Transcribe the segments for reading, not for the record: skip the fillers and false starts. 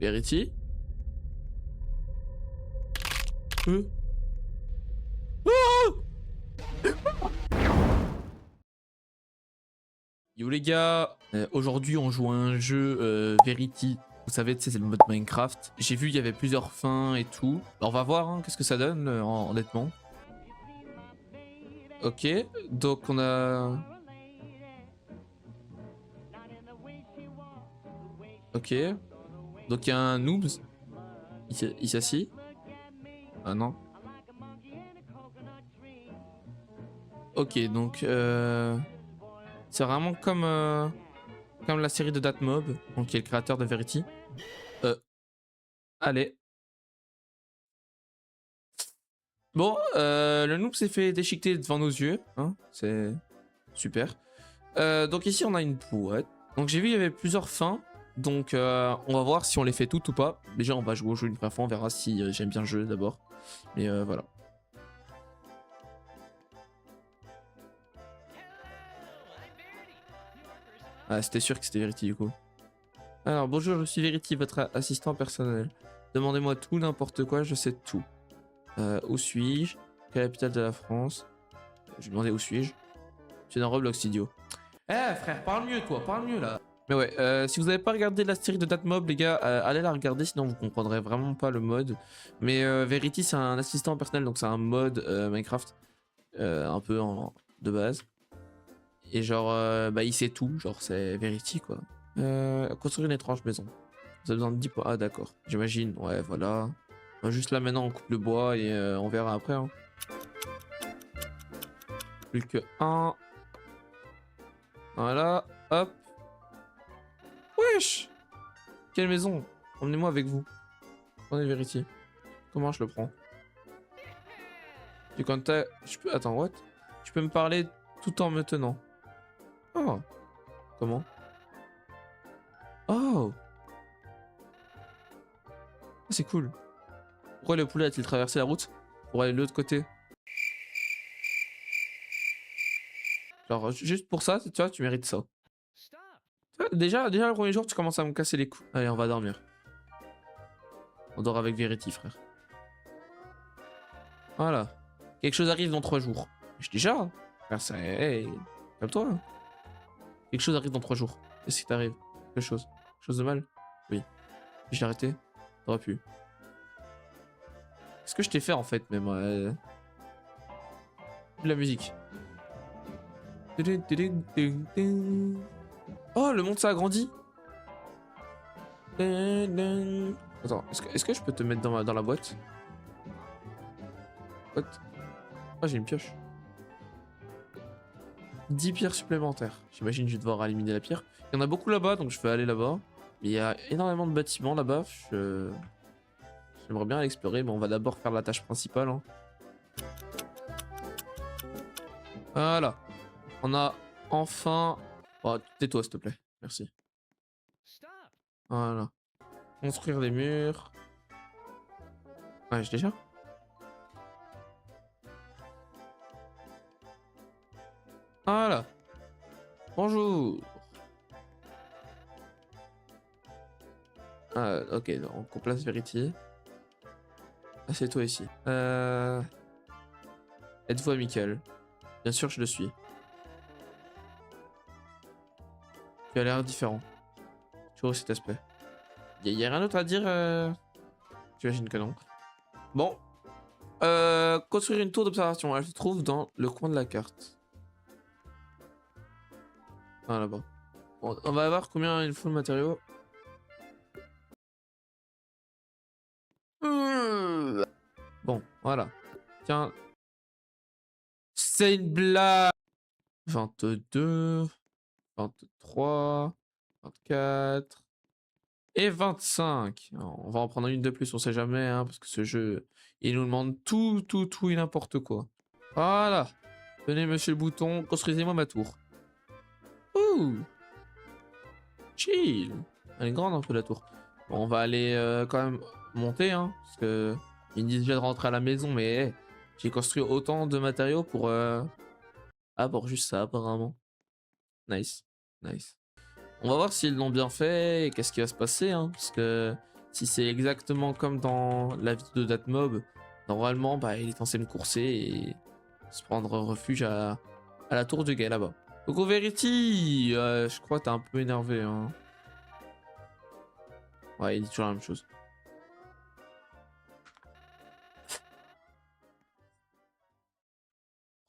Verity. Yo les gars, aujourd'hui on joue à un jeu Verity. Vous savez, c'est le mode Minecraft. J'ai vu il y avait plusieurs fins et tout. Alors on va voir hein, qu'est-ce que ça donne honnêtement. Ok, donc on a... Ok, donc il y a un noobs. Il s'assit. Ah non. Ok, donc c'est vraiment comme la série de Datmob, donc qui est le créateur de Verity. Allez. Bon, le noob s'est fait déchiqueter devant nos yeux, hein, c'est super. Donc ici on a une boîte. Donc j'ai vu il y avait plusieurs fins, donc on va voir si on les fait toutes ou pas. Déjà on va jouer au jeu une première fois, on verra si j'aime bien le jeu d'abord. Mais voilà. Ah c'était sûr que c'était Verity du coup. Alors bonjour, je suis Verity, votre assistant personnel. Demandez-moi tout, n'importe quoi, je sais tout. Où suis-je? Quelle capitale de la France? Je vais demander où suis-je? Je suis dans Roblox idiot. Eh frère, parle mieux toi, parle mieux là. Mais ouais, si vous n'avez pas regardé la série de Datmob, les gars, allez la regarder, sinon vous comprendrez vraiment pas le mode. Mais Verity, c'est un assistant personnel, donc c'est un mode Minecraft un peu de base. Et genre, bah il sait tout, genre c'est Verity quoi. Construire une étrange maison. Vous avez besoin de 10 points. Ah d'accord, j'imagine, ouais voilà. Juste là maintenant on coupe le bois et on verra après. Hein. Plus que un. Voilà, hop. Wesh! Quelle maison? Emmenez-moi avec vous. Prenez Verity. Comment je le prends? Du contact. Je peux. Attends, what? Tu peux me parler tout en me tenant. Oh. Comment? Oh. Ah, c'est cool. Pourquoi le poulet a-t-il traversé la route pour aller de l'autre côté? Genre, juste pour ça, tu vois, tu mérites ça. Déjà, le premier jour, tu commences à me casser les couilles. Allez, on va dormir. On dort avec Verity, frère. Voilà. Quelque chose arrive dans 3 jours. Je dis déjà. Frère, ça. Hey, calme-toi. Hein. Quelque chose arrive dans 3 jours. Qu'est-ce qui t'arrive? Quelque chose. Quelque chose de mal? Oui. J'ai arrêté? T'aurais pu. Qu'est-ce que je t'ai fait en fait, même de la musique. Oh, le monde ça agrandit. Attends, est-ce que je peux te mettre dans la boîte? What? Oh, j'ai une pioche. 10 pierres supplémentaires. J'imagine que je vais devoir éliminer la pierre. Il y en a beaucoup là-bas, donc je vais aller là-bas. Mais il y a énormément de bâtiments là-bas. J'aimerais bien l'explorer, mais on va d'abord faire la tâche principale. Hein. Voilà. On a enfin... Oh, tais-toi, s'il te plaît. Merci. Voilà. Construire des murs. Ouais, j'ai déjà. Voilà. Bonjour. Ok, donc on place Verity. Ah, c'est toi ici. Êtes-vous amical? Bien sûr, je le suis. Tu as l'air différent. Toujours cet aspect. Y a rien d'autre à dire J'imagine que non. Bon. Construire une tour d'observation. Elle se trouve dans le coin de la carte. Ah, là-bas. Bon, on va voir combien il faut de matériaux. Bon, voilà. Tiens. C'est une blague. 22, 23, 24 et 25. Alors, on va en prendre une de plus, on sait jamais, hein, parce que ce jeu, il nous demande tout et n'importe quoi. Voilà. Tenez, monsieur le bouton, construisez-moi ma tour. Ouh. Chill. Elle est grande un peu la tour. Bon, on va aller quand même monter, hein, parce que ils me disent déjà de rentrer à la maison, mais hey, j'ai construit autant de matériaux pour... Ah, pour juste ça, apparemment. Nice. Nice. On va voir s'ils l'ont bien fait et qu'est-ce qui va se passer, hein, parce que Si c'est exactement comme dans la vidéo de Datmob, normalement, bah, il est censé me courser et se prendre refuge à la tour de guet là-bas. Donc, au Verity, je crois que t'es un peu énervé. Hein. Ouais, il dit toujours la même chose.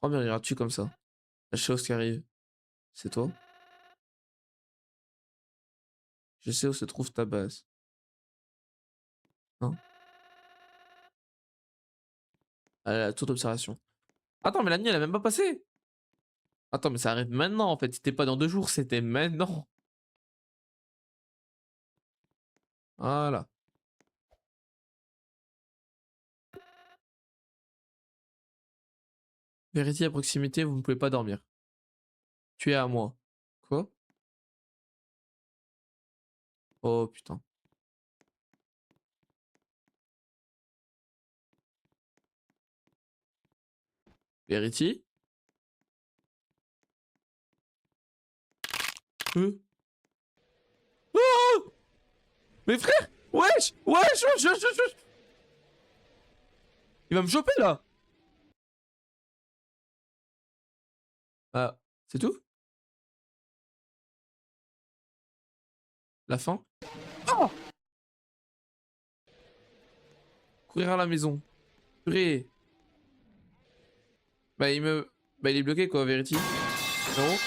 Combien iras-tu comme ça? La chose qui arrive, c'est toi? Je sais où se trouve ta base. Hein? À la tour d'observation. Attends, mais la nuit, elle a même pas passé! Attends, mais ça arrive maintenant en fait. C'était pas dans 2 jours, c'était maintenant. Voilà. Vérité à proximité, vous ne pouvez pas dormir. Tu es à moi. Quoi? Oh putain. Verity? Euh Oh Mais frère! Wesh! Wesh! Wesh! Wesh! Wesh! Wesh! Il va me choper là! Ah, c'est tout? La fin? Oh! Courir à la maison. Purée. Bah il me... Bah il est bloqué quoi, Verity. Non?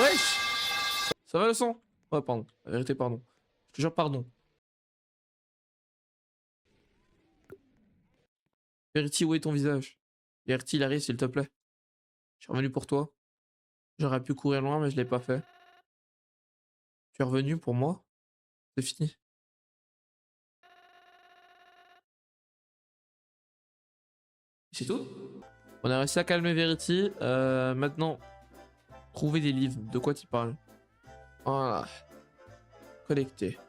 Wesh! Ça va le son? Oh pardon. La vérité, pardon. Je te jure pardon. Verity, où est ton visage? Verity, il arrive s'il te plaît. Je suis revenu pour toi. J'aurais pu courir loin, mais je l'ai pas fait. Tu es revenu pour moi? C'est fini. C'est tout? On a réussi à calmer Verity. Maintenant, trouver des livres. De quoi tu parles? Voilà. Collecter.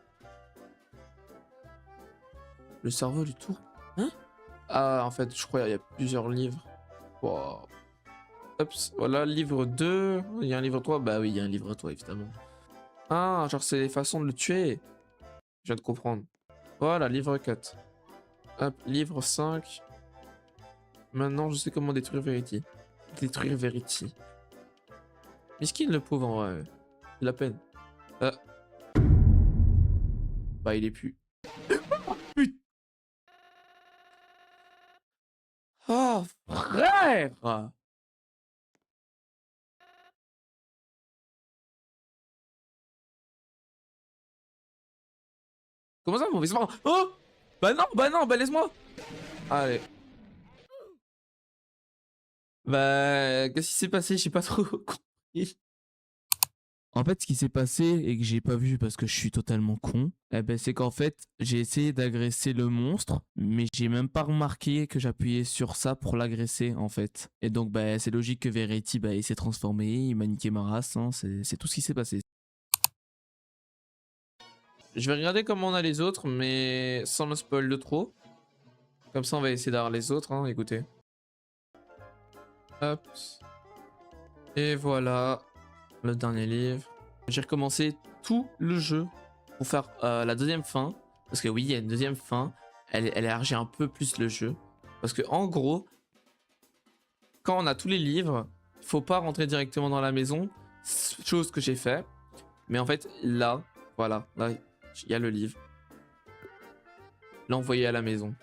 Le cerveau du tour. Hein? Ah, en fait, je crois qu'il y a plusieurs livres. Wow. Oups, voilà, livre 2. Il y a un livre 3. Bah oui, il y a un livre 3, évidemment. Ah, genre c'est les façons de le tuer. Je viens de comprendre. Voilà, livre 4. Hop, livre 5. Maintenant, je sais comment détruire Verity. Détruire Verity. Miskin le pauvre en vrai. C'est la peine. Ah. Bah il est plus. Putain. Oh frère! Comment ça, mauvais sport? Oh! Bah non, bah laisse-moi! Allez. Bah, qu'est-ce qui s'est passé? J'ai pas trop compris. En fait, ce qui s'est passé et que j'ai pas vu parce que je suis totalement con, eh ben, c'est qu'en fait, j'ai essayé d'agresser le monstre, mais j'ai même pas remarqué que j'appuyais sur ça pour l'agresser, en fait. Et donc, bah, c'est logique que Verity, bah, il s'est transformé, il m'a niqué ma race, hein, c'est tout ce qui s'est passé. Je vais regarder comment on a les autres, mais sans me spoil de trop. Comme ça, on va essayer d'avoir les autres, hein, écoutez. Hop. Et voilà, le dernier livre. J'ai recommencé tout le jeu pour faire la deuxième fin. Parce que oui, il y a une deuxième fin. Elle élargit un peu plus le jeu. Parce que en gros, quand on a tous les livres, il faut pas rentrer directement dans la maison. Chose que j'ai fait. Mais en fait, là, voilà, là, il y a le livre. L'envoyer à la maison.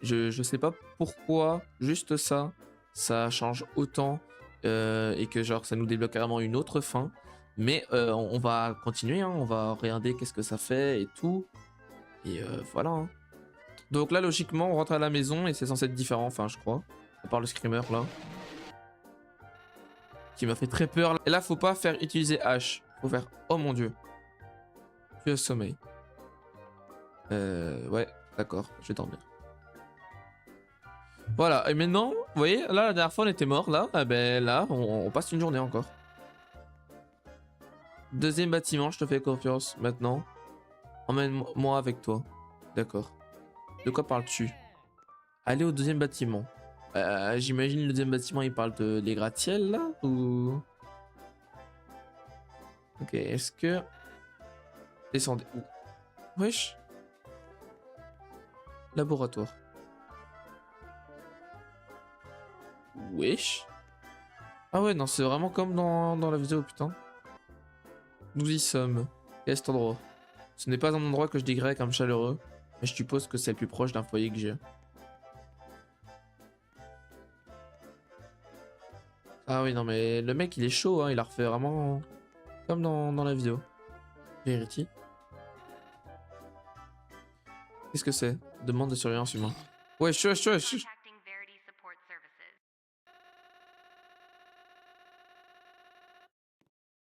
Je sais pas pourquoi, juste ça, ça change autant et que genre ça nous débloque carrément une autre fin. Mais on va continuer, hein, on va regarder qu'est-ce que ça fait et tout. Et voilà. Hein. Donc là, logiquement, on rentre à la maison et c'est censé être différent, enfin, je crois. À part le screamer là. Qui m'a fait très peur. Et là, faut pas faire utiliser H. Faut faire oh mon dieu. Puis au sommeil. Ouais, d'accord, je vais dormir. Voilà, et maintenant, vous voyez, là, la dernière fois, on était mort, là, ah ben là, on passe une journée encore. Deuxième bâtiment, je te fais confiance, maintenant. Emmène-moi avec toi. D'accord. De quoi parles-tu? Aller au deuxième bâtiment. J'imagine le deuxième bâtiment, il parle de les gratte-ciel, là, ou... Ok, est-ce que... Descendez. Wesh. Laboratoire. Wesh. Ah ouais, non, c'est vraiment comme dans la vidéo, putain. Nous y sommes. Quel est cet endroit? Ce n'est pas un endroit que je décrirais comme chaleureux, mais je suppose que c'est le plus proche d'un foyer que j'ai. Ah oui, non, mais le mec, il est chaud, hein, il a refait vraiment comme dans la vidéo. Verity. Qu'est-ce que c'est? Demande de surveillance humain. Wesh, wesh, wesh.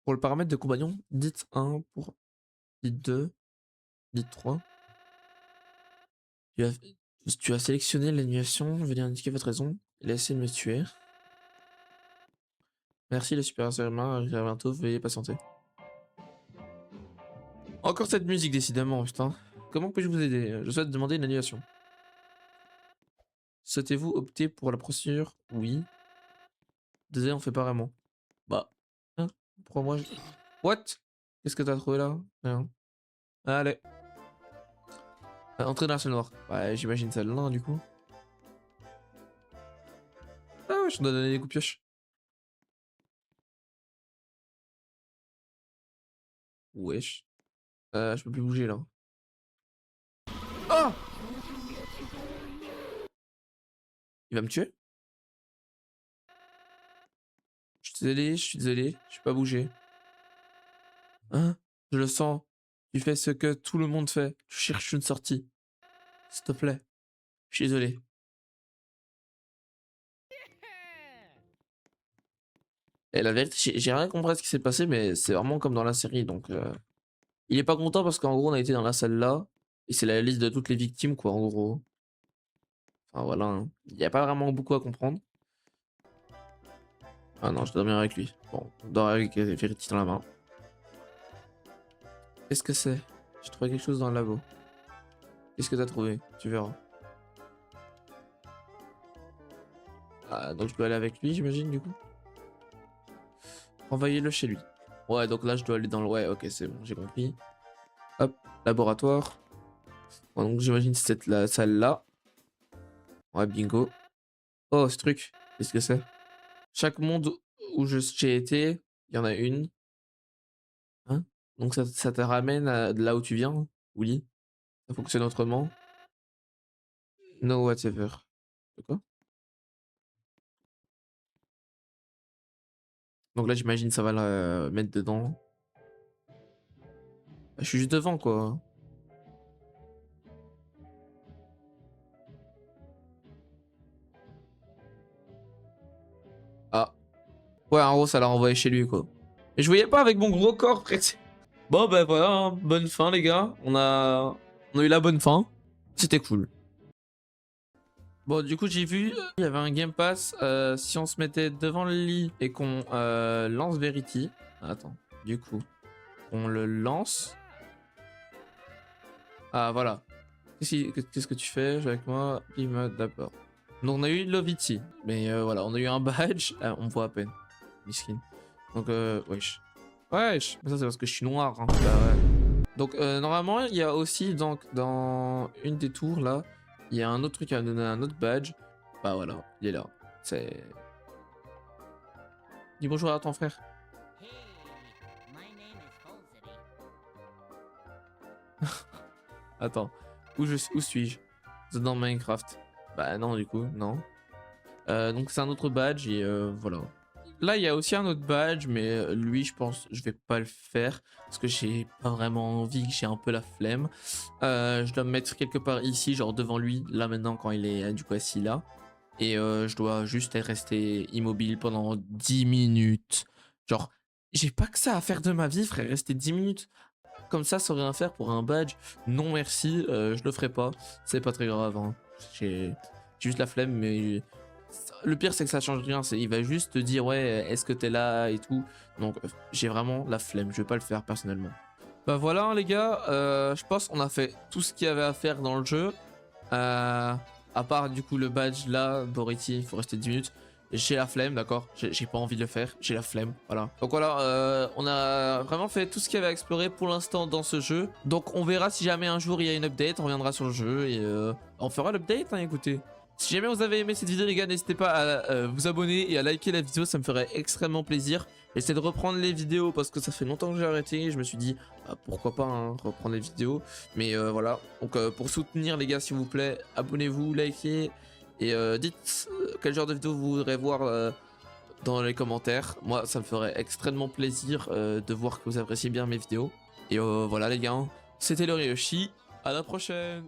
Pour le paramètre de compagnon, dites 1 pour dites 2, dites 3. Tu as sélectionné l'annulation, veuillez indiquer votre raison. Laissez me tuer. Merci, le supérieur humain arrive bientôt, veuillez patienter. Encore cette musique, décidément, putain. Comment puis-je vous aider? Je souhaite demander une annulation. Souhaitez-vous opter pour la procédure? Oui. Désolé, on fait pas vraiment. Bah. Hein? Pourquoi moi je... What? Qu'est-ce que t'as trouvé là? Rien. Allez. Entrée dans la salle noire. Ouais, j'imagine celle-là, du coup. Ah ouais, je dois donner des coups de pioche. Wesh. Je peux plus bouger là. Oh! Il va me tuer? Je suis désolé, je peux pas bouger. Hein? Je le sens. Tu fais ce que tout le monde fait. Tu cherches une sortie. S'il te plaît. Je suis désolé. Et la vérité, j'ai rien compris à ce qui s'est passé, mais c'est vraiment comme dans la série, donc... Il est pas content parce qu'en gros, on a été dans la salle là, et c'est la liste de toutes les victimes, quoi, en gros. Enfin, voilà, hein. Il y a pas vraiment beaucoup à comprendre. Ah non, je dors bien avec lui. Bon, on dort avec Verity dans la main. Qu'est-ce que c'est? J'ai trouvé quelque chose dans le labo. Qu'est-ce que t'as trouvé? Tu verras. Ah, donc je dois aller avec lui, j'imagine, du coup. Envoyez-le chez lui. Ouais, donc là, je dois aller dans le... Ouais, ok, c'est bon, j'ai compris. Hop, laboratoire. Bon, donc j'imagine c'est la salle là. Ouais, bingo. Oh, ce truc, qu'est-ce que c'est? Chaque monde où j'ai été, il y en a une. Hein? Donc ça te ramène à de là où tu viens, oui. Ça fonctionne autrement. No whatever. De quoi? Donc là, j'imagine ça va la mettre dedans. Je suis juste devant, quoi. Ah. Ouais, en gros, ça l'a renvoyé chez lui, quoi. Et je voyais pas avec mon gros corps, presque. Bon, ben voilà, hein. Bonne fin, les gars. On a eu la bonne fin. C'était cool. Bon, du coup, j'ai vu, il y avait un Game Pass. Si on se mettait devant le lit et qu'on lance Verity. Attends, du coup, on le lance. Ah, voilà. Qu'est-ce que tu fais avec moi? Il m'a d'abord. Donc, on a eu Lovity. Mais voilà, on a eu un badge. Ah, on me voit à peine. Miskin. Donc, wesh. Wesh. Mais ça, c'est parce que je suis noir. Hein. Bah ouais. Donc, normalement, il y a aussi, donc, dans une des tours, là, il y a un autre truc à donner un autre badge. Bah voilà, il est là. C'est... Dis bonjour à ton frère. Attends, où suis-je? Dans Minecraft. Bah non, du coup, non. Donc c'est un autre badge et voilà. Là, il y a aussi un autre badge, mais lui, je pense, je vais pas le faire parce que j'ai pas vraiment envie, que j'ai un peu la flemme. Je dois me mettre quelque part ici, genre devant lui, là maintenant quand il est du coup assis là. Et je dois juste rester immobile pendant 10 minutes. Genre, j'ai pas que ça à faire de ma vie, frère, rester 10 minutes. Comme ça rien faire pour un badge. Non merci, je le ferai pas. C'est pas très grave, hein. J'ai juste la flemme, mais le pire c'est que ça change rien. Il va juste te dire ouais, est-ce que t'es là et tout. Donc j'ai vraiment la flemme, je vais pas le faire personnellement. Bah voilà hein, les gars, je pense qu'on a fait tout ce qu'il y avait à faire dans le jeu. À part du coup le badge là, Boriti, il faut rester 10 minutes. j'ai la flemme, d'accord, j'ai pas envie de le faire, j'ai la flemme, voilà. Donc voilà, on a vraiment fait tout ce qu'il y avait à explorer pour l'instant dans ce jeu. Donc on verra si jamais un jour il y a une update, on reviendra sur le jeu et on fera l'update, hein, écoutez. Si jamais vous avez aimé cette vidéo les gars, n'hésitez pas à vous abonner et à liker la vidéo, ça me ferait extrêmement plaisir. J'essaie de reprendre les vidéos parce que ça fait longtemps que j'ai arrêté, je me suis dit bah, pourquoi pas hein, reprendre les vidéos. Mais voilà, donc pour soutenir les gars s'il vous plaît, abonnez-vous, likez et dites quel genre de vidéo vous voudrez voir dans les commentaires. Moi ça me ferait extrêmement plaisir de voir que vous appréciez bien mes vidéos. Et voilà les gars, c'était le Ryoshi, à la prochaine.